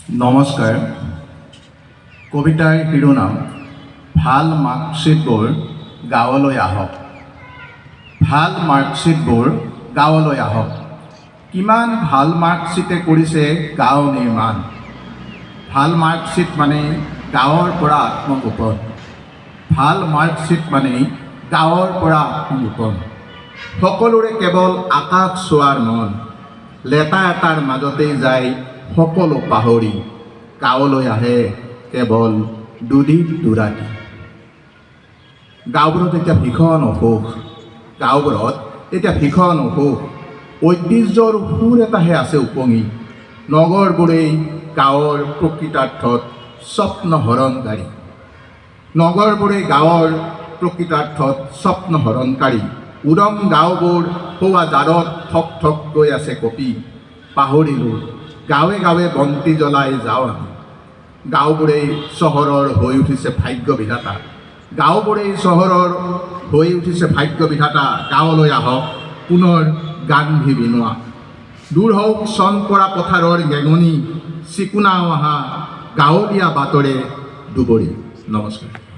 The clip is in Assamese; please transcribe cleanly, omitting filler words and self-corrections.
নমস্কাৰ। কবিতাৰ শিৰোনাম ভাল মাৰ্কশ্বিটবোৰ গাঁৱলৈ আহক। ভাল মাৰ্কশ্বিটবোৰ গাঁৱলৈ আহক। কিমান ভাল মাৰ্কশ্বিটে কৰিছে গাঁও নিৰ্মাণ। ভাল মাৰ্কশ্বিট মানে গাঁৱৰ পৰা আত্মগোপন। ভাল মাৰ্কশ্বিট মানে গাঁৱৰ পৰা আত্মগোপন। সকলোৰে কেৱল আকাশ চোৱাৰ মন। লেটা এটাৰ মাজতেই যায় সকলো পাহৰি। গাঁৱলৈ আহে কেৱল দুদিন দুৰাতি। গাঁওবোৰত এতিয়া ভীষণ অসুখ। গাঁওবোৰত এতিয়া ভীষণ অসুখ। ঐতিহ্যৰ সুৰ এটাহে আছে উপঙি। নগৰবোৰেই গাঁৱৰ প্ৰকৃতাৰ্থত স্বপ্নহৰণকাৰী। নগৰবোৰেই গাঁৱৰ প্ৰকৃতাৰ্থত স্বপ্নহৰণকাৰী। উদং গাঁওবোৰ হোৱা জাৰত ঠক ঠককৈ আছে কঁপি। পাহৰিলোঁ গাঁৱে গাঁৱে বন্তি জ্বলাই যাওঁ আমি। গাঁওবোৰেই চহৰৰ হৈ উঠিছে ভাগ্য বিধাতা। গাঁওবোৰেই চহৰৰ হৈ উঠিছে ভাগ্য বিধাতা। গাঁৱলৈ আহক পুনৰ গান্ধী বিনোৱা। দূৰ হওক চন পৰা পথাৰৰ গেঙনি। চিকুনাও আহা গাঁৱলীয়া বাটৰে দুবৰি। নমস্কাৰ।